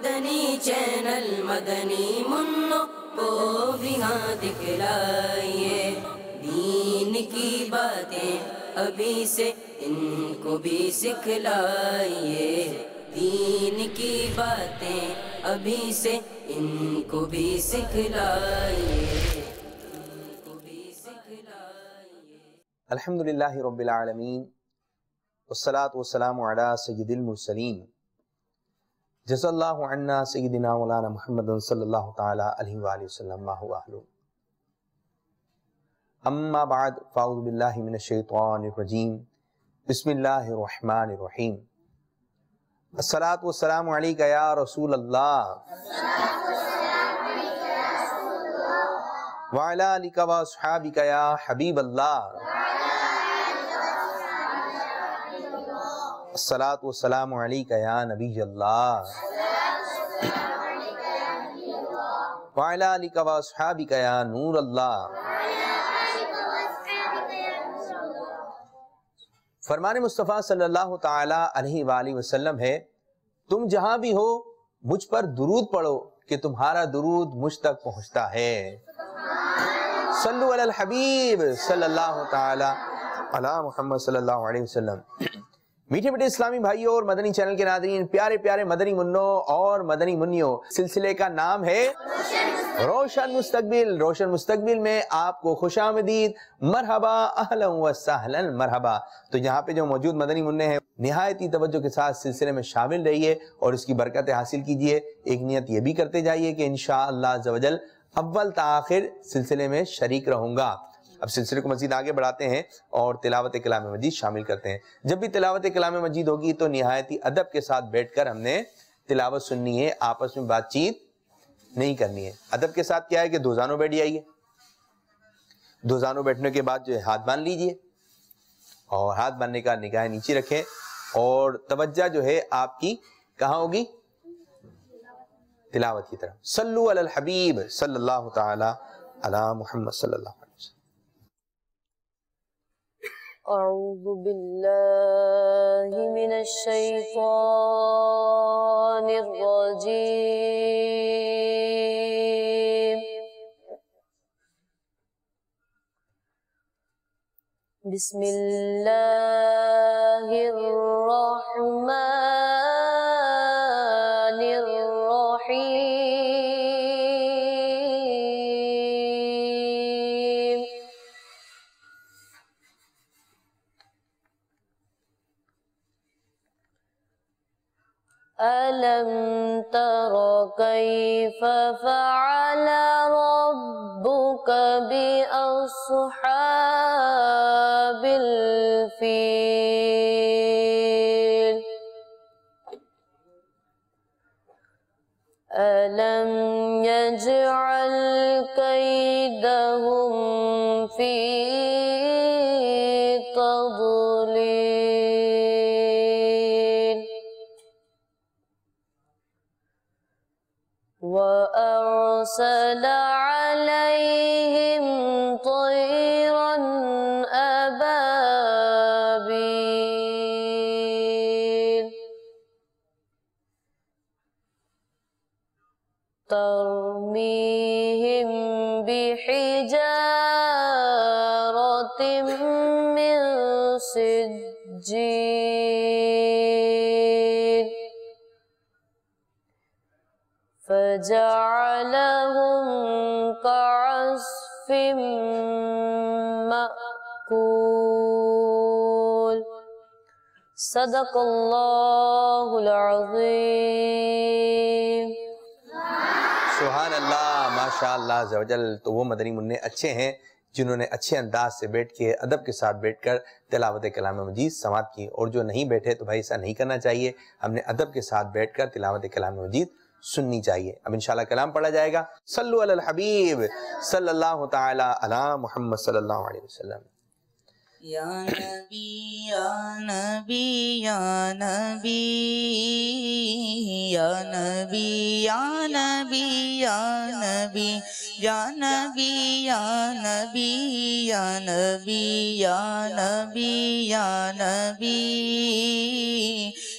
مدنی channel مدنی منوں کو بھی ہاں دکھلائیے، دین کی باتیں ابھی سے ان کو بھی سکھلائیے، دین کی باتیں ابھی سے ان کو بھی سکھلائیے، ان کو بھی سکھلائیے۔ الحمدللہ رب العالمین والصلاة والسلام علی سید المرسلین، جزا اللہ عنا سیدنا مولانا محمد صلی اللہ تعالی علیہ وآلہ وسلم ما هو اہلہ۔ اما بعد فاعوذ باللہ من الشیطان الرجیم، بسم اللہ الرحمن الرحیم۔ الصلاة والسلام علیکہ یا رسول اللہ، وعلی آلک و اصحابک یا حبیب اللہ، الصلاة والسلام علیکہ یا نبی اللہ، وعلی آلک و اصحابک یا نور اللہ۔ فرمان مصطفیٰ صلی اللہ تعالی علیہ وآلہ وسلم ہے، تم جہاں بھی ہو مجھ پر درود پڑھو کہ تمہارا درود مجھ تک پہنچتا ہے۔ صلو علی الحبیب صلی اللہ تعالی علی محمد صلی اللہ علیہ وسلم۔ میٹھے میٹھے اسلامی بھائیوں اور مدنی چینل کے ناظرین، پیارے پیارے مدنی منوں اور مدنی منیوں، سلسلے کا نام ہے روشن مستقبل۔ روشن مستقبل میں آپ کو خوش آمدید، مرحبا، اہلا و سہلا، مرحبا۔ تو یہاں پہ جو موجود مدنی منع ہیں، نہایت ہی توجہ کے ساتھ سلسلے میں شامل رہیے اور اس کی برکتیں حاصل کیجئے۔ ایک نیت یہ بھی کرتے جائیے کہ انشاءاللہ عز و جل اول تا آخر سلسلے میں شریک رہوں گا۔ اب سلسلے کو مزید آگے بڑھاتے ہیں اور تلاوت کلام مجید شامل کرتے ہیں۔ جب بھی تلاوت کلام مجید ہوگی تو نہایت ہی ادب کے ساتھ بیٹھ کر ہم نے تلاوت سننی ہے، آپس میں بات چیت نہیں کرنی ہے۔ ادب کے ساتھ کیا ہے کہ دو زانوں بیٹھ جائیے، دو زانوں بیٹھنے کے بعد جو ہے ہاتھ باندھ لیجئے اور ہاتھ باندھنے کا نگاہ نیچے رکھیں اور توجہ جو ہے آپ کی کہاں ہوگی؟ تلاوت کی طرف۔ صلو علی الحبیب صلی اللہ تعالی علی محمد صلی اللہ علیہ وسلم۔ اعوذ باللہ من الشیطان الرجیم، بسم اللہ الرحمن الرحیم۔ أَلَمْ تَرَ كَيْفَ فَعَلَ رَبُّكَ بِأَصْحَابِ الْفِيلِ أَلَمْ يَجْعَلْ كَيْدَهُمْ فِي تَضْلِيلٍ وَأَرْسَلَ عَلَيْهِمْ طَيْرًا أَبَابِيلَ تَرْمِيهِمْ بِحِجَارَةٍ مِّن سِجِّيلٍ فَجَعَلَهُمْ كَعَصْفٍ مَّأْكُولٍ۔ صدق اللہ العظیم۔ سبحان اللہ، ماشاءاللہ عز و جل۔ تو وہ مدنی منع اچھے ہیں جنہوں نے اچھے انداز سے بیٹھ کے ادب کے ساتھ بیٹھ کر تلاوت کلام مجید سماعت کی، اور جو نہیں بیٹھے تو بھائی ایسا نہیں کرنا چاہیے، ہم نے ادب کے ساتھ بیٹھ کر تلاوت کلام مجید سننی چاہیے۔ اب انشاءاللہ کلام پڑھا جائے گا۔ صلو علی الحبیب صلی اللہ تعالی علی محمد صلی اللہ علیہ وسلم۔ یا نبی یا نبی یا نبی یا نبی یا نبی یا نبی یا نبی یا نبی یا نبی یا نبی یا نبی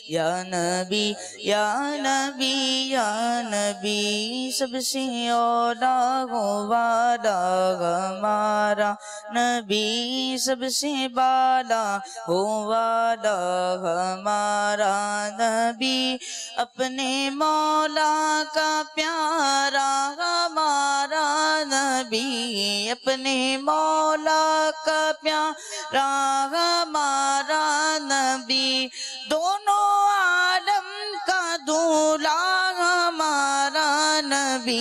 یا نبی یا نبی یا نبی سب سے اولا والا ہمارا نبی سب سے بالا والا ہمارا نبی اپنے مولا کا پیارا ہمارا نبی اپنے مولا کا پیارا ہمارا نبی دونوں عالم کا دولا ہمارا نبی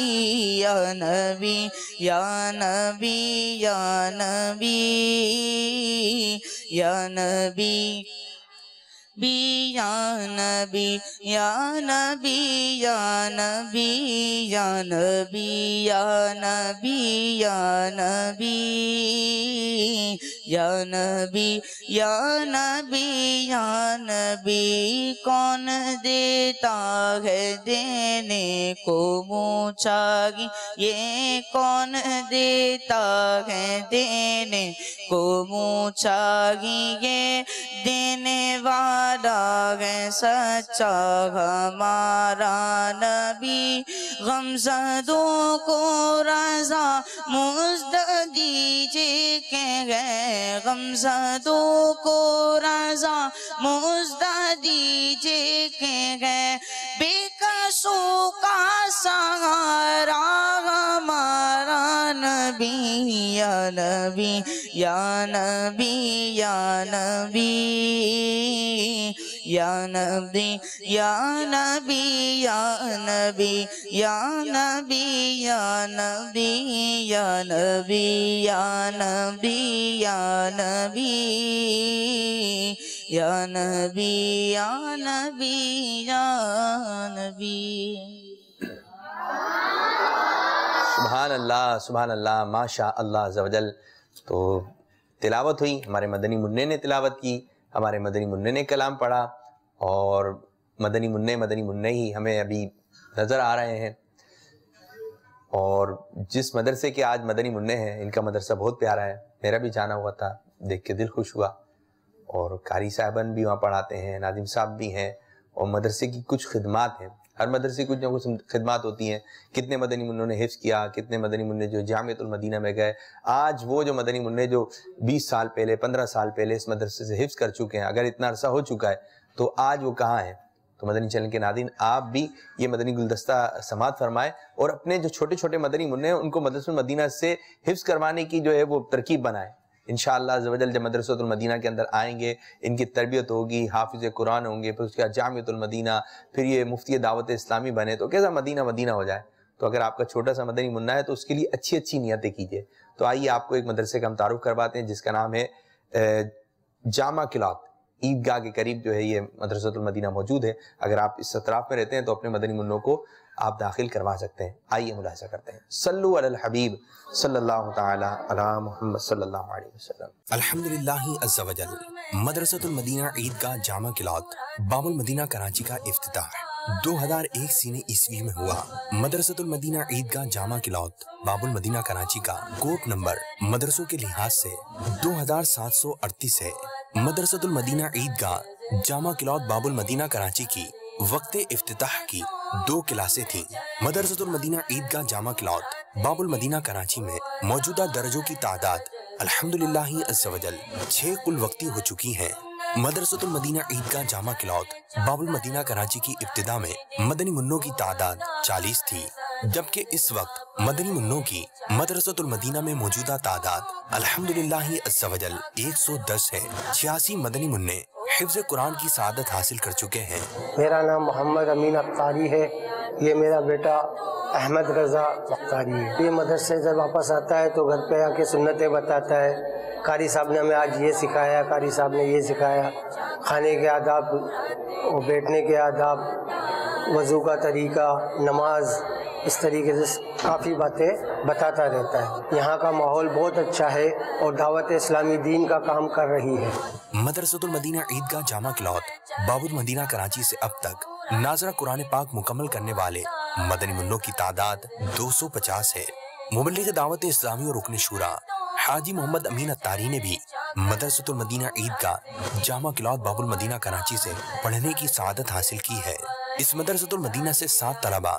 یا نبی یا نبی یا نبی یا نبی یا نبی یا نبی یا نبی یا نبی یا نبی یا نبی یا نبی یا نبی یا نبی کون دیتا ہے دینے کو منہ چاگی یہ کون دیتا ہے دینے کو منہ چاگی یہ دینے والا ہے سچا ہمارا نبی غمزدوں کو رضا مزد دیجے کہ ہے غمزدوں کو رضا مزد دیجے کہ ہے بے کسوں کا سہارا ہمارا نبی یا نبی یا نبی یا نبی یا نبی یا نبی یا نبی یا نبی یا نبی یا نبی یا نبی یا نبی یا نبی یا نبی یا نبی سبحان اللہ ماشاء اللہ عز و جل۔ تو تلاوت ہوئی، ہمارے مدنی منع نے تلاوت کی، ہمارے مدنی منع نے کلام پڑھا، اور مدنی منع ہی ہمیں ابھی نظر آ رہے ہیں۔ اور جس مدرسے کے آج مدنی منع ہیں ان کا مدرسہ بہت پیارا ہے، میرا بھی جانا ہوا تھا، دیکھ کے دل خوش ہوا۔ اور قاری صاحبان بھی وہاں پڑھاتے ہیں، ناظم صاحب بھی ہیں، اور مدرسے کی کچھ خدمات ہیں، ہر مدرسے کچھ نہ کچھ خدمات ہوتی ہیں۔ کتنے مدنی منوں نے حفظ کیا، کتنے مدنی منع جو جامعۃ المدینہ میں گئے، آج وہ جو مدنی منع جو 20 سال پہلے 15 سال پہلے اس مدرسے سے حفظ کر چکے ہیں، اگر اتنا عرصہ ہو چکا ہے تو آج وہ کہاں ہیں؟ تو مدنی چینل کے ناظرین آپ بھی یہ مدنی گلدستہ سماعت فرمائیں، اور اپنے جو چھوٹے چھوٹے مدنی منع ہیں ان کو مدرسۃ المدینہ سے حفظ کروانے کی جو ہے وہ ترکیب بنائیں۔ انشاءاللہ عز و جل جب مدرسۃ المدینہ کے اندر آئیں گے، ان کی تربیت ہوگی، حافظ قرآن ہوں گے، پھر اس کے بعد جامعۃ المدینہ، پھر یہ مفتی دعوت اسلامی بنے تو کیسا مدینہ مدینہ ہو جائے۔ تو اگر آپ کا چھوٹا سا مدنی منع ہے تو اس کے لیے اچھی اچھی نیتیں کیجیے۔ تو آئیے آپ کو ایک مدرسے کا ہم تعارف کرواتے ہیں جس کا نام ہے جامع کلات، عیدگاہ کے قریب جو ہے یہ مدرسۃ المدینہ موجود ہے۔ اگر آپ اس اطراف میں رہتے ہیں تو اپنے مدنی منوں کو آپ داخل کروا سکتے ہیں۔ آئیے ملاحظہ کرتے ہیں۔ صلو علی الحبیب صلی اللہ تعالی علی محمد صلی اللہ علیہ وسلم۔ الحمدللہ عز و جل مدرسۃ المدینہ عیدگاہ جامع کلات باب المدینہ کراچی کا افتتاح 2001 سینہ عیسوی میں ہوا۔ مدرسۃ المدینہ عیدگاہ جامع کلات باب المدینہ کراچی کا کوڈ نمبر مدرسوں کے لحاظ سے 2738 ہے۔ مدرسۃ المدینہ عیدگاہ جامع کلات باب المدینہ کراچی کی وقت افتتاح کی 2 کلاسیں تھیں۔ مدرسۃ المدینہ عیدگاہ جامع کلات باب المدینہ کراچی میں موجودہ درجوں کی تعداد الحمدللہ عز و جل 6 کل وقتی ہو چکی ہیں۔ مدرسۃ المدینہ عیدگاہ جامع کلات باب المدینہ کراچی کی ابتدا میں مدنی منوں کی تعداد 40 تھی، جبکہ اس وقت مدنی منوں کی مدرسۃ المدینہ میں موجودہ تعداد الحمدللہ عز و جل 110 ہے۔ 86 مدنی منع حفظ قرآن کی سعادت حاصل کر چکے ہیں۔ میرا نام محمد امین اختاری ہے، یہ میرا بیٹا احمد رضا اختاری ہے۔ یہ مدرسے سے واپس آتا ہے تو گھر پہ آ کے سنتیں بتاتا ہے، قاری صاحب نے ہمیں آج یہ سکھایا، قاری صاحب نے یہ سکھایا، کھانے کے آداب، بیٹھنے کے آداب، وضو کا طریقہ، نماز، اس طریقے سے کافی باتیں بتاتا رہتا ہے۔ یہاں کا ماحول بہت اچھا ہے اور دعوت اسلامی دین کا کام کر رہی ہے۔ مدرسۃ المدینہ عیدگاہ جامع کلات باب المدینہ کراچی سے اب تک ناظرہ قرآن پاک مکمل کرنے والے مدنی منوں کی تعداد 250 ہے۔ مبلغ دعوت اسلامی اور رکن شورا حاجی محمد امین اختاری نے بھی مدرسۃ المدینہ عیدگاہ جامع کلات باب المدینہ کراچی سے پڑھنے کی سعادت حاصل کی ہے۔ اس مدرسۃ المدینہ سے 7 طلبہ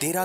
13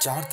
4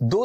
2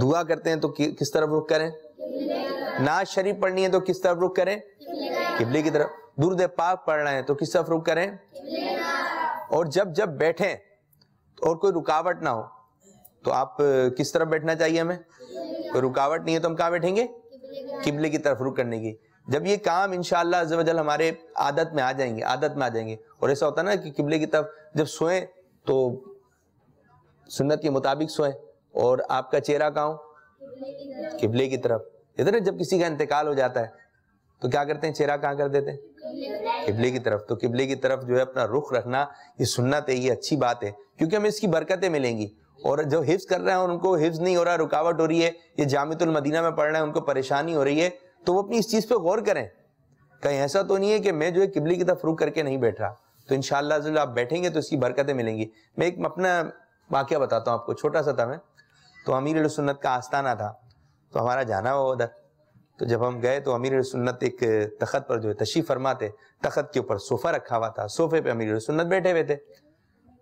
دعا کرتے ہیں تو کس طرف رخ کریں؟ نعت شریف پڑھنی ہے تو کس طرف رخ کریں؟ قبلے کی طرف. درود پاک پڑھنا ہے تو کس طرف رخ کریں؟ اور جب بیٹھیں اور کوئی رکاوٹ نہ ہو تو آپ کس طرف بیٹھنا چاہیے ہمیں؟ کوئی رکاوٹ نہیں ہے تو ہم کہاں بیٹھیں گے؟ قبلے کی طرف رخ کرنے کی. جب یہ کام انشاءاللہ عز و جل ہمارے عادت میں آ جائیں گے اور ایسا ہوتا ہے نا کہ قبلے کی طرف جب سوئیں تو سنت کے مطابق سوئیں اور آپ کا چہرہ کہاں ہو؟ قبلے کی طرف. ادھر جب کسی کا انتقال ہو جاتا ہے تو کیا کرتے ہیں؟ چہرہ کہاں کر دیتے ہیں؟ قبلے کی طرف. تو قبلے کی طرف جو ہے اپنا رخ رکھنا یہ سنت ہے, یہ اچھی بات ہے کیونکہ ہمیں اس کی برکتیں ملیں گی. اور جو حفظ کر رہے ہیں اور ان کو حفظ نہیں ہو رہا, رکاوٹ ہو رہی ہے, یہ جامعۃ المدینہ میں پڑھ رہے ہیں ان کو پریشانی ہو رہی ہے, تو وہ اپنی اس چیز پہ غور کریں. کہیں ایسا تو نہیں ہے کہ میں جو ہے قبلے کی طرف رخ کر کے نہیں بیٹھ رہا. تو انشاءاللہ آپ بیٹھیں گے تو اس کی برکتیں ملیں گی. میں ایک اپنا واقعہ بتاتا ہوں آپ کو, چھوٹا سا تھا میں. تو امیر اہل سنت کا آستانہ تھا تو ہمارا جانا ہوا ادھر. تو جب ہم گئے تو امیر اہل سنت ایک تخت پر جو ہے تشریف فرما تھے, تخت کے اوپر صوفہ رکھا ہوا تھا, صوفے پہ امیر اہل سنت بیٹھے ہوئے تھے.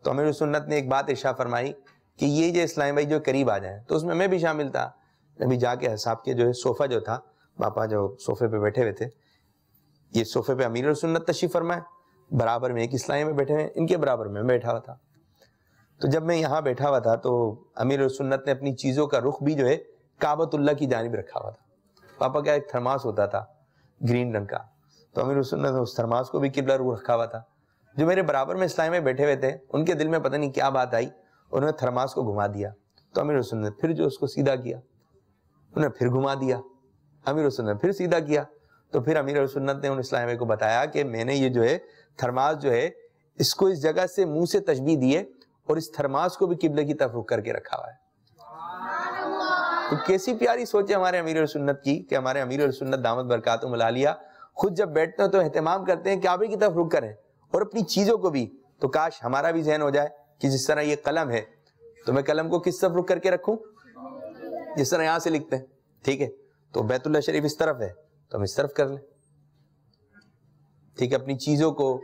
تو امیر اہل سنت نے ایک بات ارشاد فرمائی کہ یہ جو اسلام بھائی جو قریب آ جائیں, تو اس میں بھی شامل تھا. ابھی جا کے صاحب کے جو ہے صوفہ جو تھا, باپا جو صوفے پہ بیٹھے ہوئے تھے, یہ صوفے پہ امیر سنت تشریف فرمائے, برابر میں ایک اسلامی میں بیٹھے ہوئے, ان کے برابر میں بیٹھا ہوا تھا. تو جب میں یہاں بیٹھا ہوا تھا تو امیر سنت نے اپنی چیزوں کا رخ بھی جو ہے کعبۃ اللہ کی جانب رکھا ہوا تھا. پاپا کا ایک تھرماس ہوتا تھا گرین رنگ کا, تو امیر سنت نے اس تھرماس کو بھی قبلہ رخ رکھا ہوا تھا. جو میرے برابر میں اسلامی میں بیٹھے ہوئے تھے ان کے دل میں پتہ نہیں کیا بات آئی, انہوں نے تھرماس کو گھما دیا. تو امیر سنت نے پھر جو اس کو سیدھا کیا, انہوں نے پھر گھما دیا, امیر سنت نے پھر سیدھا کیا. تو پھر امیر سنت نے ان اسلامی کو بتایا کہ میں نے یہ جو ہے تھرماس جو ہے اس کو اس جگہ سے منہ سے تشبیہ دیے اور اس تھرماس کو بھی قبلے کی طرف رخ کر کے رکھا ہوا ہے. تو کیسی پیاری سوچ ہے ہمارے امیر سنت کی کہ ہمارے امیر سنت دامت برکاتہم العالیہ خود جب بیٹھتے ہیں تو اہتمام کرتے ہیں کعبے کی طرف رخ کریں اور اپنی چیزوں کو بھی. تو کاش ہمارا بھی ذہن ہو جائے کہ جس طرح یہ قلم ہے تو میں قلم کو کس طرف رخ کر کے رکھوں؟ جس طرح یہاں سے لکھتے ہیں, ٹھیک ہے, تو بیت اللہ شریف اس طرف ہے تو ہم اس طرف کر لیں, ٹھیک ہے. اپنی چیزوں کو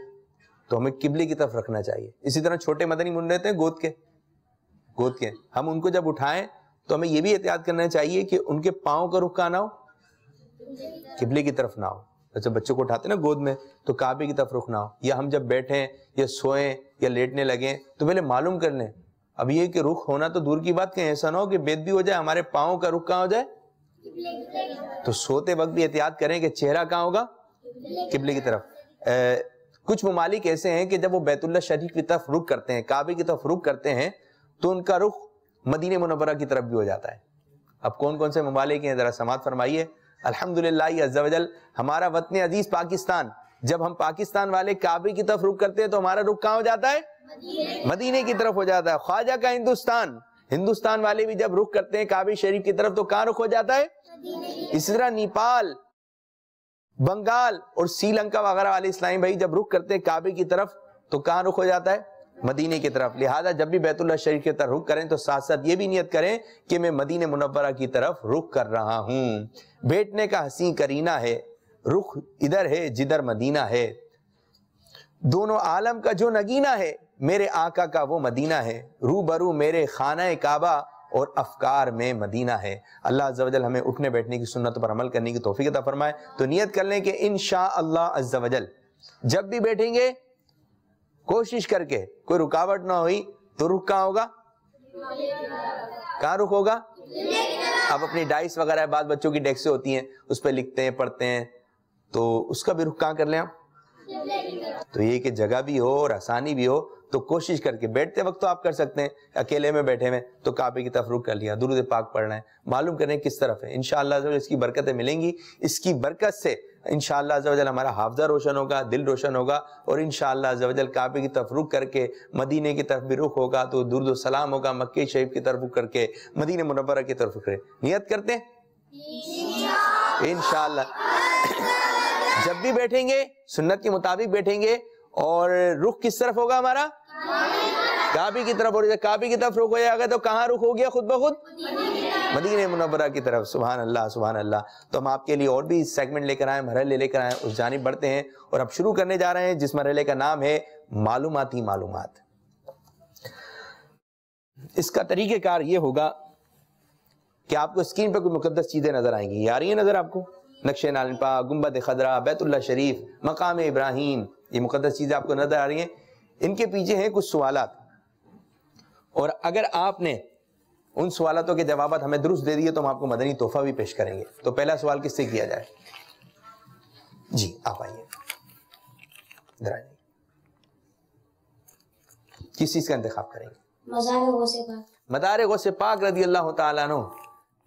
تو ہمیں قبلے کی طرف رکھنا چاہیے. اسی طرح چھوٹے مدنی منڈے ہوتے ہیں گود کے, ہم ان کو جب اٹھائیں تو ہمیں یہ بھی احتیاط کرنا چاہیے کہ ان کے پاؤں کا رخ کہاں نہ ہو, قبلے کی طرف نہ ہو. جب بچوں کو اٹھاتے ہیں نا گود میں تو کعبے کی طرف رخ نہ ہو. یا ہم جب بیٹھیں یا سوئیں یا لیٹنے لگیں تو پہلے معلوم کر لیں. اب یہ کہ رخ ہونا تو دور کی بات, کہیں ایسا نہ ہو کہ بید بھی ہو جائے, ہمارے پاؤں کا رخ کہاں ہو جائے. تو سوتے وقت بھی احتیاط کریں کہ چہرہ کہاں ہوگا, قبلے کی طرف. کچھ ممالک ایسے ہیں کہ جب وہ بیت اللہ شریف کی طرف رخ کرتے ہیں, کعبے کی طرف رخ کرتے ہیں, تو ان کا رخ مدینہ منورہ کی طرف بھی ہو جاتا ہے. اب کون کون سے ممالک ہیں ذرا سماعت فرمائیے. الحمدللہ عز و جل ہمارا وطن عزیز پاکستان, جب ہم پاکستان والے کعبے کی طرف رخ کرتے ہیں تو ہمارا رخ کہاں ہو جاتا ہے, مدینے کی طرف ہو جاتا ہے. خواجہ کا ہندوستان والے بھی جب رخ کرتے ہیں کعبے شریف کی طرف تو کہاں رخ ہو جاتا ہے. اسی طرح نیپال, بنگال اور سری لنکا وغیرہ والے اسلامی بھائی جب رخ کرتے ہیں کعبے کی طرف تو کہاں رخ ہو جاتا ہے, مدینے کی طرف. لہذا جب بھی بیت اللہ شریف کی طرف رخ کریں تو ساتھ ساتھ یہ بھی نیت کریں کہ میں مدینہ منورہ کی طرف رخ کر رہا ہوں. بیٹھنے کا حسین کرینہ ہے, رخ ادھر ہے جدھر مدینہ ہے. دونوں عالم کا جو نگینہ ہے میرے آقا کا وہ مدینہ ہے. روبرو میرے خانہ کعبہ اور افکار میں مدینہ ہے. اللہ عز و جل ہمیں اٹھنے بیٹھنے کی سنت پر عمل کرنے کی توفیق عطا فرمائے. تو نیت کر لیں کہ انشاءاللہ عز و جل جب بھی بیٹھیں گے کوشش کر کے کوئی رکاوٹ نہ ہوئی تو رخ کہاں ہوگا, کہاں رخ ہوگا. اب اپنی ڈائس وغیرہ بعض بچوں کی ڈیسکیں ہوتی ہیں اس پہ لکھتے ہیں پڑھتے ہیں, تو اس کا بھی رخ کہاں کر لیں آپ. تو یہ کہ جگہ بھی ہو اور آسانی بھی ہو تو کوشش کر کے بیٹھتے وقت تو آپ کر سکتے ہیں, اکیلے میں بیٹھے ہوئے تو کعبے کی طرف رخ کر لیا, درود پاک پڑھنا ہے, معلوم کریں کس طرف ہے. انشاءاللہ عز و جل اس کی برکتیں ملیں گی. اس کی برکت سے انشاءاللہ عز و جل ہمارا حافظہ روشن ہوگا, دل روشن ہوگا, اور انشاءاللہ عز و جل کعبے کی طرف رخ کر کے مدینے کی طرف بھی رخ ہوگا تو درود و سلام ہوگا. مکہ شریف کی طرف رخ کر کے مدینہ منورہ کی طرف رخ کریں. نیت کرتے ہیں انشاءاللہ جب بھی بیٹھیں گے سنت کے مطابق بیٹھیں گے, اور رخ کس طرف ہوگا ہمارا, کعبے کی طرف. اور کعبے کی طرف رخ ہو جائے گا تو کہاں رخ ہو گیا خود بخود, مدینہ منورہ کی طرف. سبحان اللہ سبحان اللہ. تو ہم آپ کے لیے اور بھی سیگمنٹ لے کر آئے, مرحلے لے کر آئے, اس جانب بڑھتے ہیں اور اب شروع کرنے جا رہے ہیں جس مرحلے کا نام ہے معلوماتی معلومات. اس کا طریقہ کار یہ ہوگا کہ آپ کو اسکرین پہ کوئی مقدس چیزیں نظر آئیں گی. یہ آ رہی ہیں نظر آپ کو؟ نقش نالن پاک، گنبد خضرا، بیت اللہ شریف، مقام ابراہیم، یہ مقدس چیزیں آپ کو نظر آ رہی ہیں. ان کے پیچھے ہیں کچھ سوالات، اور اگر آپ نے ان سوالاتوں کے جوابات ہمیں درست دے دیے تو ہم آپ کو مدنی تحفہ بھی پیش کریں گے. تو پہلا سوال کس سے کیا جائے؟ جی آپ آئیے، ادھر آئیے. کس چیز کا انتخاب کریں گے؟ مزار غوث پاک. مدار غوث پاک رضی اللہ تعالیٰ عنہ.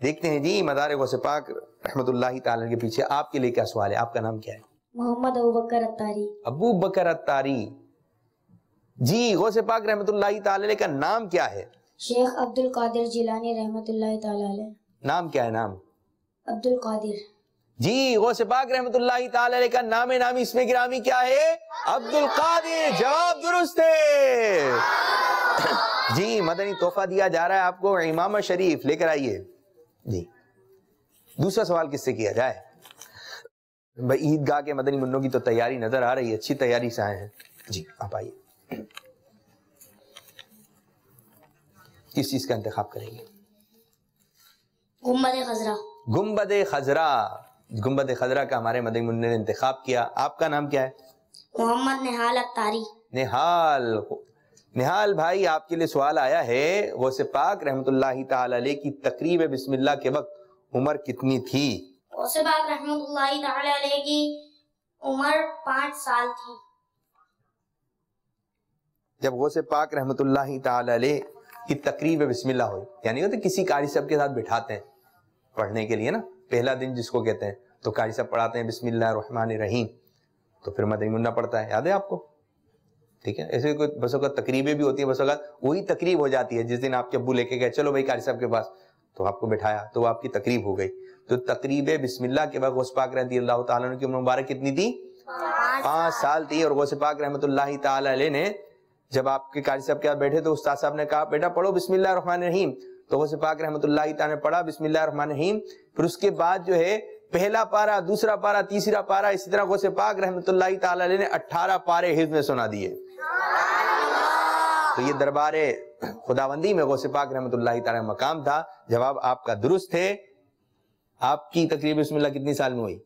دیکھتے ہیں جی مدار غوث پاک رحمت اللہ تعالیٰ کے پیچھے آپ کے لیے کیا سوال ہے. آپ کا نام کیا ہے؟ محمد ابوبکر اتاری. ابو بکر اتاری. جی غوث پاک رحمت اللہ تعالیٰ کا نام کیا ہے؟ شیخ عبد القادر جیلانی رحمت اللہ تعالی علیہ. نام کیا ہے؟ نام عبد القادر. جی غوث پاک رحمت اللہ تعالیٰ کا نام نامی اسم گرامی کیا ہے؟ عبد القادر. جواب درست ہے. جی مدنی تحفہ دیا جا رہا ہے آپ کو، امامہ شریف لے کر آئیے. جی دوسرا سوال کس سے کیا جائے؟ بھائی عیدگاہ کے مدنی منوں کی تو تیاری نظر آ رہی ہے، اچھی تیاری سے آئے ہیں. جی آپ آئیے. کس چیز کا انتخاب کریں گے؟ گنبد خضرا. گنبد خضرا. گنبد خضرا کا ہمارے مدنی منوں نے انتخاب کیا. آپ کا نام کیا ہے؟ محمد نہال اتاری. نہال. نہال بھائی آپ کے لیے سوال آیا ہے، غوث پاک رحمت اللہ تعالی علیہ کی تقریب بسم اللہ کے وقت عمر کتنی تھی؟ غوث پاک رحمت اللہ تعالی علیہ کی عمر 5 سال تھی. جب غوث پاک رحمت اللہ تعالی علیہ کی تقریب بسم اللہ ہوئی، یعنی ہوتے کسی قاری صاحب کے ساتھ بٹھاتے ہیں پڑھنے کے لیے نا، پہلا دن جس کو کہتے ہیں، تو قاری صاحب پڑھاتے ہیں بسم اللہ الرحمن الرحیم، تو پھر مدنی منہ پڑھتا ہے. یاد ہے آپ کو؟ ٹھیک ہے. ایسے کوئی بس اوقات تقریبیں بھی ہوتی ہیں، بس اوقات وہی تقریب ہو جاتی ہے. جس دن آپ کے ابو لے کے گئے چلو بھائی قاری صاحب کے پاس، تو آپ کو بٹھایا تو وہ آپ کی تقریب ہو گئی. تو تقریب بسم اللہ کے بعد غوث پاک رضی اللہ تعالیٰ عنہ کی عمر مبارک کتنی تھی؟ 5 سال تھی. اور غوث پاک رحمت اللہ تعالی علیہ نے جب آپ کے قاری صاحب کے ساتھ بیٹھے تو استاد صاحب نے کہا بیٹا پڑھو بسم اللہ الرحمن الرحیم. تو غوث پاک رحمت اللہ تعالی نے پڑھا بسم اللہ الرحمن الرحیم. پھر اس کے بعد جو ہے پہلا پارا، دوسرا پارا، تیسرا پارا، اسی طرح غوث پاک رحمت اللہ تعالی علیہ نے 18 پارے حفظ میں سنا دیے. تو یہ دربار خداوندی میں غوث پاک رحمت اللہ تعالی مقام تھا. جواب آپ کا درست ہے. آپ کی تقریب بسم اللہ کتنی سال میں ہوئی؟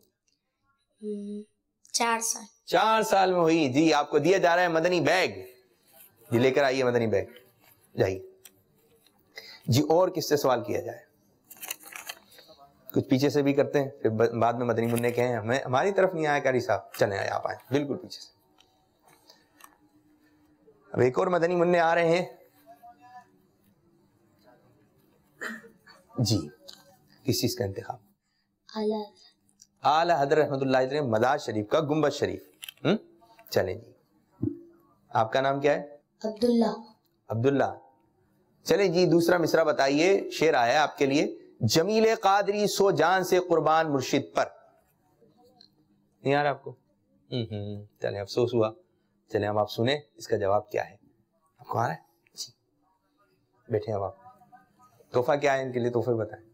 4 سال. 4 سال میں ہوئی. جی آپ کو دیا جا رہا ہے مدنی بیگ. جی لے کر آئیے مدنی بیگ، جائیے. جی اور کس سے سوال کیا جائے؟ کچھ پیچھے سے بھی کرتے ہیں، پھر بعد میں مدنی منع کہیں ہماری طرف نہیں آئے قاری صاحب. چلیں آئے، آپ آئیں بالکل پیچھے سے. اب ایک اور مدنی منع آ رہے ہیں. جی کس چیز کا انتخاب؟ اعلی حضرت رحمت اللہ علیہ مزار شریف کا گنبد شریف. چلیں جی آپ کا نام کیا ہے؟ عبداللہ. عبداللہ. چلیں جی دوسرا مصرع بتائیے. شعر آیا ہے آپ کے لیے. جمیل قادری سو جان سے قربان مرشد پر. نہیں آ رہا آپ کو؟ چلیں افسوس ہوا. چلیں اب آپ سنیں اس کا جواب کیا ہے. آپ کو آ رہا ہے؟ جی بیٹھے اب آپ. تحفہ کیا ہے ان کے لیے؟ تحفے بتائیں.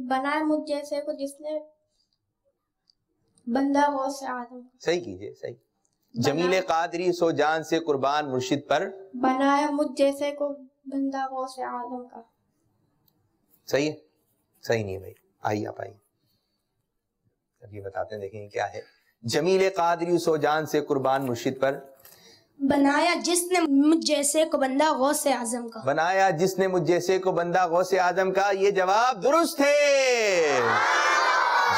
بنائے مجھ جیسے کو جس نے بندہ غوث آدم. صحیح کیجئے صحیح. جمیل قادری سو جان سے قربان مرشد پر. بنایا مجھ جیسے کو بندہ غوث آدم کا. صحیح ہے؟ صحیح نہیں ہے بھائی. آئیے آپ آئیے. اب یہ بتاتے ہیں دیکھیں کیا ہے. جمیل قادری سو جان سے قربان مرشد پر. بنایا جس نے مجھ جیسے کو بندہ غوث اعظم کا. بنایا جس نے مجھ جیسے کو بندہ غوث اعظم کا. یہ جواب درست ہے.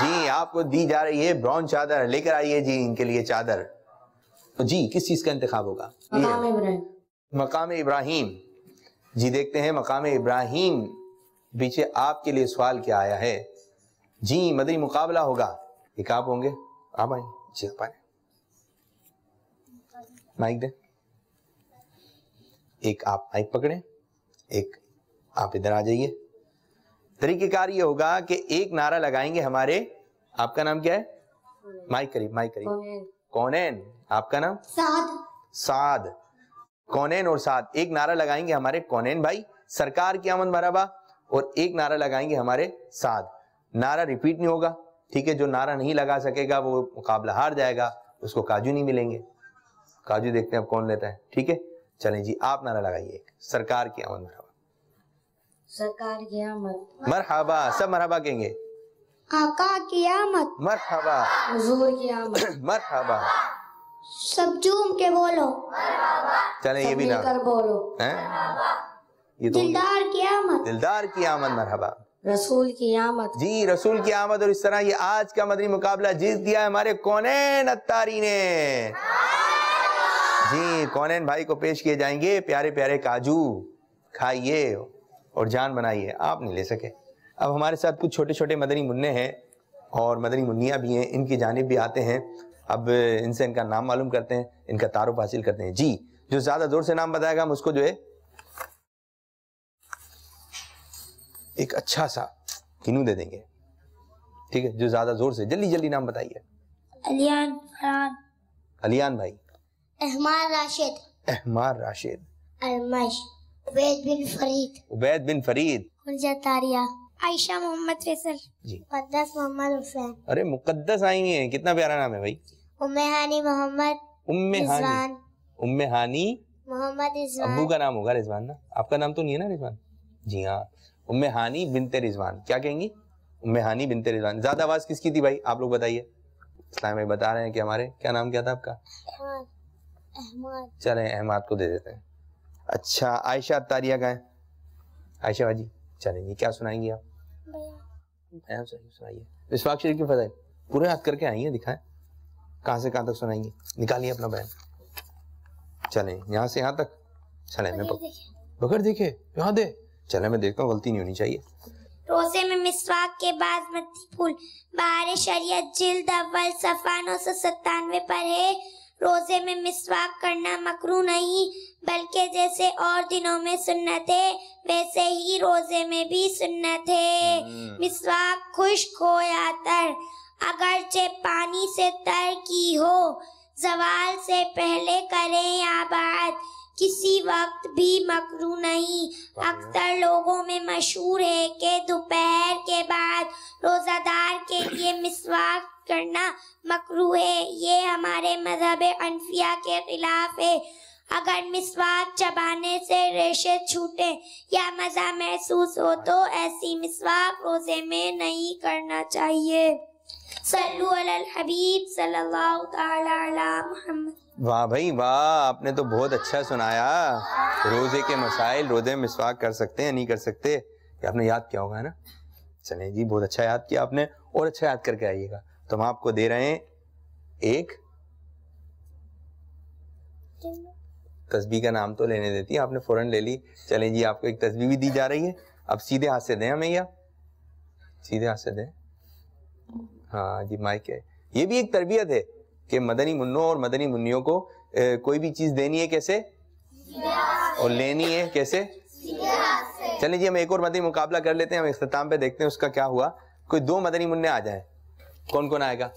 جی آپ کو دی جا رہی ہے براؤن چادر. لے کر آئیے جی ان کے لیے چادر. جی کس چیز کا انتخاب ہوگا؟ مقام ابراہیم. مقام ابراہیم. جی دیکھتے ہیں مقام ابراہیم پیچھے آپ کے لیے سوال کیا آیا ہے. جی مدنی مقابلہ ہوگا. ایک آپ ہوں گے. آپ آئیں. جی آپ آئیں. مائک دیں. ایک آپ مائک پکڑیں، ایک آپ ادھر آ جائیے. طریقہ کار یہ ہوگا کہ ایک نعرہ لگائیں گے ہمارے. آپ کا نام کیا ہے؟ مائک قریب مائک قریب. کونین. آپ کا نام؟ سعد. کونین اور سعد. ایک نعرہ لگائیں گے ہمارے کونین بھائی سرکار کی آمد مرحبا، اور ایک نعرہ لگائیں گے ہمارے سعد. نعرہ ریپیٹ نہیں ہوگا. ٹھیک ہے. جو نعرہ نہیں لگا سکے گا وہ مقابلہ ہار جائے گا. اس کو کاجو نہیں ملیں گے. کاجو دیکھتے ہیں اب کون لیتا ہے. ٹھیک ہے. چلیں جی آپ نعرہ لگائیے. سرکار کی آمد مرحبا. سرکار کی آمد. مرحبا, سب مرحبا کہیں گے. آقا کی آمد. مرحبا. حضور کی آمد. مرحبا. سب جھوم کے بولو. چلیں یہ بھی مل نہ کر بولو. یہ تو دلدار کی آمد. دلدار کی آمد. مرحبا. رسول کی آمد. جی رسول کی آمد. اور اس طرح یہ آج کا مدنی مقابلہ جیت دیا ہے ہمارے کونین اتاری نے. جی کونین بھائی کو پیش کیے جائیں گے پیارے پیارے کاجو. کھائیے اور جان بنائیے. آپ نہیں لے سکے. اب ہمارے ساتھ کچھ چھوٹے چھوٹے مدنی منع ہیں اور مدنی منیاں بھی ہیں, ان کی جانب بھی آتے ہیں. اب ان سے ان کا نام معلوم کرتے ہیں, ان کا تعارف حاصل کرتے ہیں. جی جو زیادہ زور سے نام بتائے گا ہم اس کو جو ہے ایک اچھا سا کنو دے دیں گے. ٹھیک ہے, جو زیادہ زور سے جلدی جلدی نام بتائیے. علیان فرحان. علیان بھائی. احمار راشد. احمار راشد. المش. عبید بن فرید. عبید بن فرید. خرجہ تاریہ. عائشہ محمد فیصل. جی مقدس محمد حسین. ارے مقدس آئی ہیں, کتنا پیارا نام ہے بھائی. ام ہانی محمد. ام ہانی. ام ہانی محمد رضوان. ابو کا نام ہوگا رضوان نا, آپ کا نام تو نہیں ہے نا رضوان. جی ہاں, ام ہانی بنت رضوان. کیا کہیں گی؟ ام ہانی بنت رضوان. زیادہ آواز کس کی تھی بھائی, آپ لوگ بتائیے. اسلام بھائی بتا رہے ہیں کہ ہمارے کیا نام کیا تھا آپ کا؟ احمد. چلیں احمد کو دے دیتے ہیں. اچھا عائشہ اتاریہ کا ہے. عائشہ باجی چلیں جی, کیا سنائیں گی آپ؟ سنائیے. اسفاق شریف کی فضائل پورے یاد کر کے آئیے, دکھائیں کہاں سے کہاں تک سنائیں گی. نکالیے اپنا بیان. چلیں یہاں سے یہاں تک. چلیں میں بغیر دیکھے یہاں دے. چلیں میں دیکھتا ہوں, غلطی نہیں ہونی چاہیے. روزے میں مسواک کے بعد متی پھول. بہار شریعت جلد اول صفحہ 997 پر ہے. روزے میں مسواک کرنا مکروہ نہیں بلکہ جیسے اور دنوں میں سنت ہے ویسے ہی روزے میں بھی سنت ہے. مسواک خشک ہو یا تر, اگرچہ پانی سے تر کی ہو, زوال سے پہلے کریں یا بعد, کسی وقت بھی مکروہ نہیں. اکثر لوگوں میں مشہور ہے کہ دوپہر کے بعد روزہ دار کے لیے مسواک کرنا مکروہ ہے. یہ ہمارے مذہب حنفیہ کے خلاف ہے. اگر مسواک چبانے سے ریشے چھوٹے یا مزہ محسوس ہو تو ایسی مسواک روزے میں نہیں کرنا چاہیے. صلو علی الحبیب صلی اللہ تعالی علی محمد. واہ بھائی واہ, آپ نے تو بہت اچھا سنایا. روزے کے مسائل, روزے میں مسواک کر سکتے ہیں نہیں کر سکتے, یہ آپ نے یاد کیا ہوگا نا. چلیں جی بہت اچھا یاد کیا آپ نے, اور اچھا یاد کر کے آئیے گا. تو ہم آپ کو دے رہے ہیں ایک تسبیح کا نام تو لینے دیتی ہیں, آپ نے فوراً لے لی. چلیں جی آپ کو ایک تسبیح بھی دی جا رہی ہے. اب سیدھے ہاتھ سے دیں ہمیں, یا سیدھے ہاتھ سے دیں. ہاں جی مائک ہے. یہ بھی ایک تربیت ہے کہ مدنی منوں اور مدنی منیوں کو کوئی بھی چیز دینی ہے کیسے, اور لینی ہے کیسے. چلیں جی ہم ایک اور مدنی مقابلہ کر لیتے ہیں, ہم اختتام پہ دیکھتے ہیں اس کا کیا ہوا. کوئی دو مدنی منع آ جائیں, کون کون آئے گا,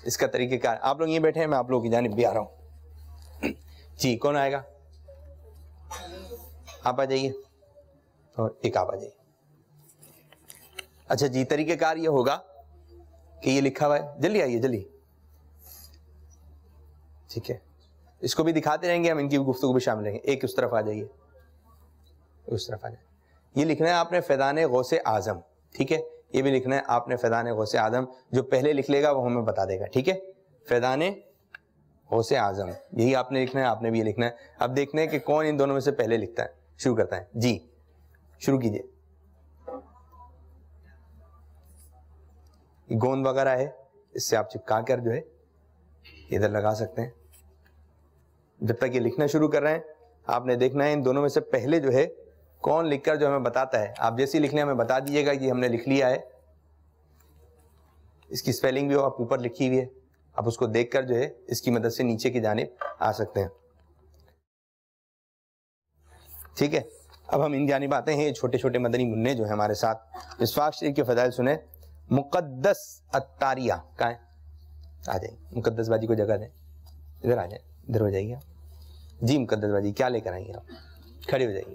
اس کا طریقہ کار. آپ لوگ یہ بیٹھے ہیں, میں آپ لوگوں کی جانب بھی آ رہا ہوں. جی کون آئے گا, آپ آ جائیے, اور ایک آپ آ جائیے. اچھا جی طریقہ کار یہ ہوگا کہ یہ لکھا ہوا ہے, جلدی آئیے جلدی. ٹھیک ہے, اس کو بھی دکھاتے رہیں گے, ہم ان کی گفتگو بھی شامل رہیں گے. ایک اس طرف آ جائیے, اس طرف آ جائیے. یہ لکھنا ہے آپ نے فیضان غوث اعظم. ٹھیک ہے, یہ بھی لکھنا ہے آپ نے فیضان غوث اعظم. جو پہلے لکھ لے گا وہ ہمیں بتا دے گا. ٹھیک ہے, فیضان غوث اعظم یہی آپ نے لکھنا ہے, آپ نے بھی یہ لکھنا ہے. اب دیکھنا ہے کہ کون ان دونوں میں سے پہلے لکھتا ہے, شروع کرتا ہے. جی شروع کیجئے. گوند وغیرہ ہے, اس سے آپ چپکا کر جو ہے ادھر لگا سکتے ہیں. جب تک یہ لکھنا شروع کر رہے ہیں آپ نے دیکھنا ہے ان دونوں میں سے پہلے جو ہے کون لکھ کر جو ہمیں بتاتا ہے. آپ جیسی لکھ لیں ہمیں بتا دیجیے گا کہ ہم نے لکھ لیا ہے. اس کی سپیلنگ بھی آپ اوپر لکھی ہوئی ہے, آپ اس کو دیکھ کر جو ہے اس کی مدد سے نیچے کی جانب آ سکتے ہیں. ٹھیک ہے, اب ہم ان جانب آتے ہیں. چھوٹے چھوٹے مدنی منع جو ہیں ہمارے ساتھ, اسفاق شریف کے فضائل سنیں. مقدس اتاریہ کہاں ہے, آ جائیں. مقدس باجی کو جگہ دیں, ادھر آ جائیں, ادھر ہو جائیے آپ. جی مقدس باجی کیا لے کر آئیں گے آپ, کھڑے ہو جائیے.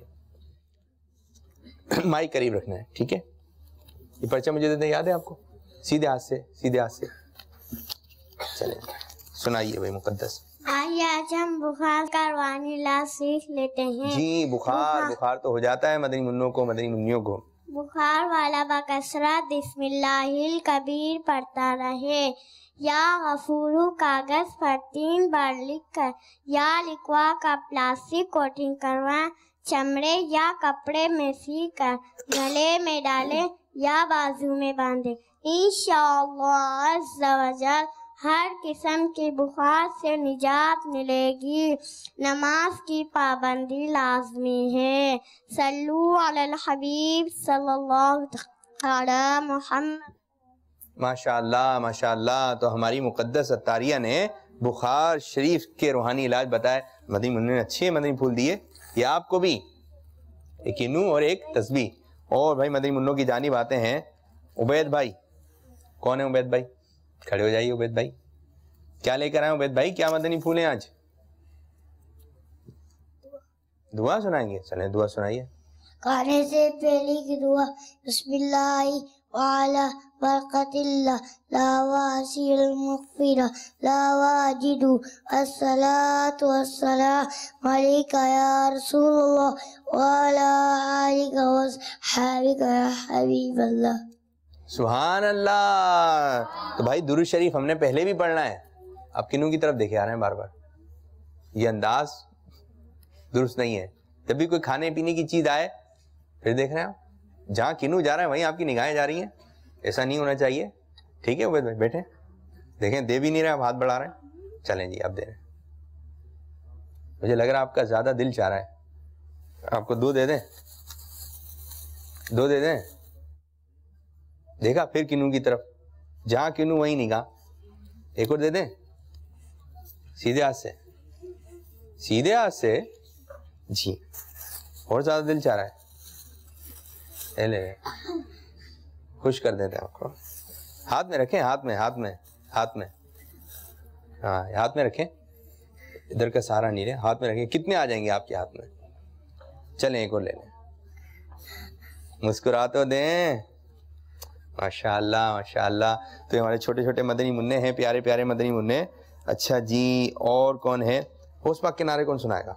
مائک قریب رکھنا ہے. ٹھیک ہے, یہ پرچہ مجھے دیتے یاد ہے آپ کو, سیدھے ہاتھ سے, سیدھے ہاتھ سے. چلیں سنائیے بھائی مقدس. آئیے آج ہم بخار کا روحانی علاج سیکھ لیتے ہیں. جی بخار تو ہو جاتا ہے مدنی منوں کو، مدنی منیوں کو. بخار والا بکثرت بسم اللہ الکبیر پڑھتا رہے. یا غفورو کاغذ پر 3 بار لکھ کر یا لکھوا کا پلاسٹک کوٹنگ کروائیں، چمڑے یا کپڑے میں سی کر گلے میں ڈالیں یا بازو میں باندھیں. انشاءاللہ عز و جل ہر قسم کی بخار سے نجات ملے گی. نماز کی پابندی لازمی ہے. صلو علی الحبیب صلی اللہ علی محمد. ماشاءاللہ ماشاءاللہ. تو ہماری مقدس عطاریہ نے بخار شریف کے روحانی علاج بتائے. مدنی منوں نے اچھے مدنی پھول دیے. یہ آپ کو بھی ایک کنو اور ایک تسبیح. اور بھائی مدنی منوں کی جانب آتے ہیں عبید بھائی. کون ہے عبید بھائی؟ کھڑے ہو جائیے عبید بھائی. کیا لے کر آئے عبید بھائی؟ کیا مدنی پھول ہیں آج؟ دعا سنائیں گے. چلیں دعا سنائیے. کھانے سے پہلے کی دعا. بسم اللہ وعلی برکت اللہ لا واسع المغفرہ لا واجد الصلاة والسلام علیک یا رسول اللہ وعلی آلک وصحابک یا حبیب اللہ. سبحان اللہ. تو بھائی درود شریف ہم نے پہلے بھی پڑھنا ہے. آپ کنوں کی طرف دیکھے آ رہے ہیں بار بار. یہ انداز درست نہیں ہے. جب بھی کوئی کھانے پینے کی چیز آئے پھر دیکھ رہے ہیں آپ جہاں کنو جا رہا ہے وہیں آپ کی نگاہیں جا رہی ہیں. ایسا نہیں ہونا چاہیے. ٹھیک ہے عبید بھائی بیٹھے. دیکھیں دے بھی نہیں رہے آپ، ہاتھ بڑھا رہے ہیں. چلیں جی آپ دے رہے ہیں. مجھے لگ رہا ہے آپ کا زیادہ دل چاہ رہا ہے. آپ کو 2 دے دیں؟ 2 دے دیں؟ دیکھا پھر کنو کی طرف. جہاں کنو وہیں نگاہ. ایک اور دے دیں؟ سیدھے ہاتھ سے. سیدھے ہاتھ سے. جی اور زیادہ دل چاہ رہا ہے. لے خوش کر دیتے ہیں آپ کو. ہاتھ میں رکھیں. ہاتھ میں ہاتھ میں ہاتھ میں ہاں ہاتھ میں رکھیں. ادھر کا سہارا نہیں لیں. ہاتھ میں رکھیں. کتنے آ جائیں گے آپ کے ہاتھ میں؟ چلیں ایک اور لے لیں. مسکرا تو دیں. ماشاء اللہ ماشاء اللہ. تو ہمارے چھوٹے چھوٹے مدنی منع ہیں، پیارے پیارے مدنی منع. اچھا جی اور کون ہے؟ غوث پاک کے نعرے کون سنائے گا؟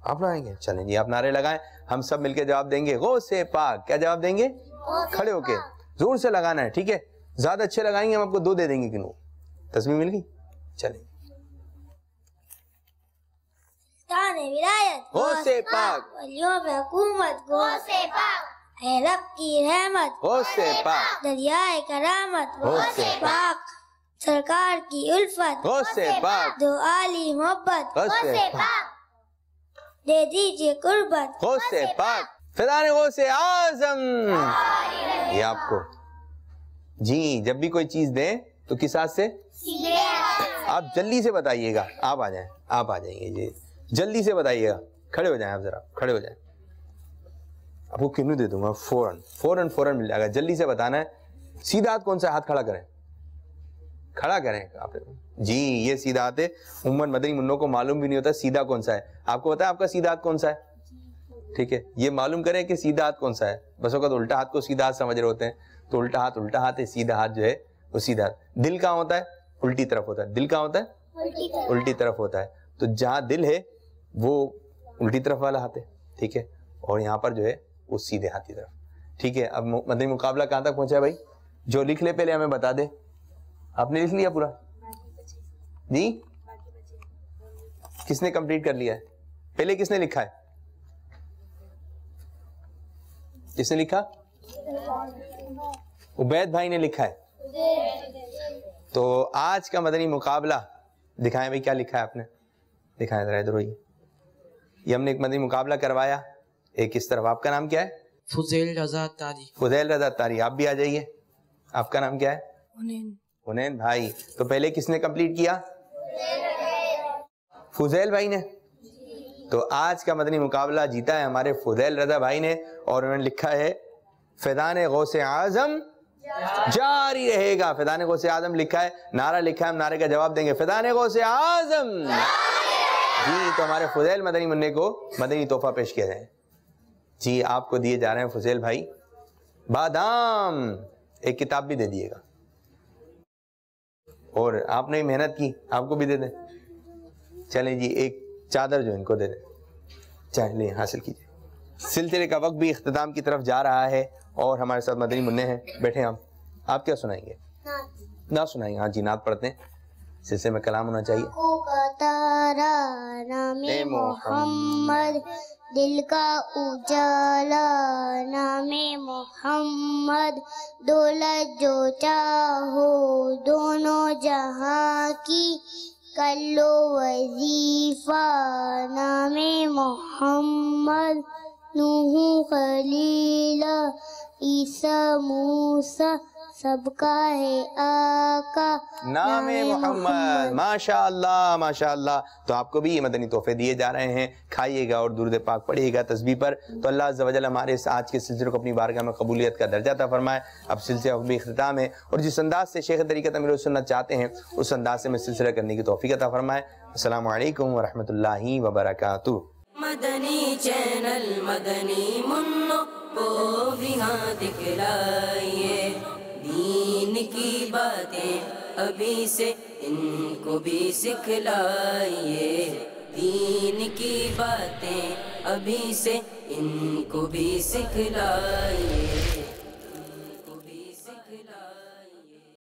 آپ لگائیں گے؟ چلیں جی آپ نعرے لگائیں. ہم سب مل کے جواب دیں گے. غوث پاک. کیا جواب دیں گے؟ کھڑے ہو کے زور سے لگانا ہے. ٹھیک ہے زیادہ اچھے لگائیں گے ہم آپ کو 2 دے دیں گے. کنو تسبیح مل گئی. چلیں غوث پاک. ولیوں میں حکومت غوث پاک. اے رب کی رحمت غوث پاک. دریائے کرامت غوث پاک. سرکار کی الفت غوث پاک. دو عالی محبت غوث پاک. دے دیجئے قربت غوث پاک. فیضان غوث اعظم. یہ آپ کو جی جب بھی کوئی چیز دیں تو کس ہاتھ سے؟ آپ جلدی سے بتائیے گا. آپ آ جائیں. آپ آ جائیں گے جی جلدی سے بتائیے گا. کھڑے ہو جائیں آپ ذرا. کھڑے ہو جائیں. آپ کو کنو دے دوں گا. فوراً مل جائے گا. جلدی سے بتانا ہے. سیدھا ہاتھ کون سا؟ ہاتھ کھڑا کریں. کھڑا کریں آپ. جی یہ سیدھا ہاتھ ہے. عموماً مدنی منوں کو معلوم بھی نہیں ہوتا سیدھا کون سا ہے. آپ کو پتا ہے آپ کا سیدھا ہاتھ کون سا ہے؟ ٹھیک ہے یہ معلوم کریں کہ سیدھا ہاتھ کون سا ہے. بس وقت الٹا ہاتھ کو سیدھا ہاتھ سمجھ رہے ہوتے ہیں. تو الٹا ہاتھ ہے. سیدھا ہاتھ جو ہے وہ سیدھا ہاتھ. دل کہاں ہوتا ہے؟ الٹی طرف ہوتا ہے. دل کہاں ہوتا ہے؟ الٹی طرف ہوتا ہے. تو جہاں دل ہے وہ الٹی طرف والا ہاتھ ہے. ٹھیک ہے اور یہاں پر جو ہے وہ سیدھے ہاتھ کی طرف. ٹھیک ہے اب مدنی مقابلہ کہاں تک پہنچا ہے بھائی؟ جو لکھ لے پہلے ہمیں بتا دے. آپ نے لکھ لیا پورا؟ جی کس نے کمپلیٹ کر لیا ہے؟ پہلے کس نے لکھا ہے؟ کس نے لکھا؟ عبید بھائی نے لکھا ہے. تو آج کا مدنی مقابلہ دکھائیں بھائی کیا لکھا ہے آپ نے. دکھائیں ذرا ادھر ہوئیے. یہ ہم نے ایک مدنی مقابلہ کروایا. ایک اس طرف. آپ کا نام کیا ہے؟ فضیل رضا تاری. فضیل رضا تاری. آپ بھی آ جائیے. آپ کا نام کیا ہے؟ حنین بھائی. تو پہلے کس نے کمپلیٹ کیا؟ فضیل بھائی نے. تو آج کا مدنی مقابلہ جیتا ہے ہمارے فضیل رضا بھائی نے اور انہوں نے لکھا ہے فیضان غوث اعظم جاری رہے گا. فیضان غوث اعظم لکھا ہے. نعرہ لکھا ہے. ہم نعرے کا جواب دیں گے. فیضان غوث اعظم. جی تو ہمارے فضیل مدنی منع کو مدنی تحفہ پیش کیا جائے. جی آپ کو دیے جا رہے ہیں فضیل بھائی بادام. ایک کتاب بھی دے دیے گا. اور آپ نے محنت کی آپ کو بھی دے دیں. چلیں جی ایک چادر جو ان کو دے دیں، چاہے لیں حاصل کیجیے۔ سلسلے کا وقت بھی اختتام کی طرف جا رہا ہے اور ہمارے ساتھ مدنی منع ہیں، بیٹھے ہم، آپ کیا سنائیں گے؟ نعت سنائیں گے، ہاں جی نعت پڑھتے ہیں، سلسلے میں کلام ہونا چاہیے۔ نام محمد دل کا اجالا، نام محمد دولت جو چاہو دونوں جہاں کی کر لو وظیفہ، نام محمد نوح خلیل عیسیٰ موسیٰ سب کا ہے آقا نام محمد۔ ماشاء اللہ ماشاء اللہ۔ تو آپ کو بھی یہ مدنی تحفے دیے جا رہے ہیں، کھائیے گا اور درود پاک پڑھیے گا تسبیح پر، تو اللہ عز و جل ہمارے اس آج کے سلسلے کو اپنی بارگاہ میں قبولیت کا درجہ عطا فرمائے۔ اب سلسلہ بھی اختتام ہے اور جس انداز سے شیخ طریقت امیر السنت چاہتے ہیں اس انداز سے میں سلسلہ کرنے کی توفیق عطا فرمائے۔ السلام علیکم ورحمۃ اللہ وبرکاتہ۔ مدنی چینل مدنی منو کو بھی ہاں دکھلائیے، دین کی باتیں ابھی سے ان کو بھی سکھلائیے، دین کی باتیں ابھی سے ان کو بھی سکھلائیے۔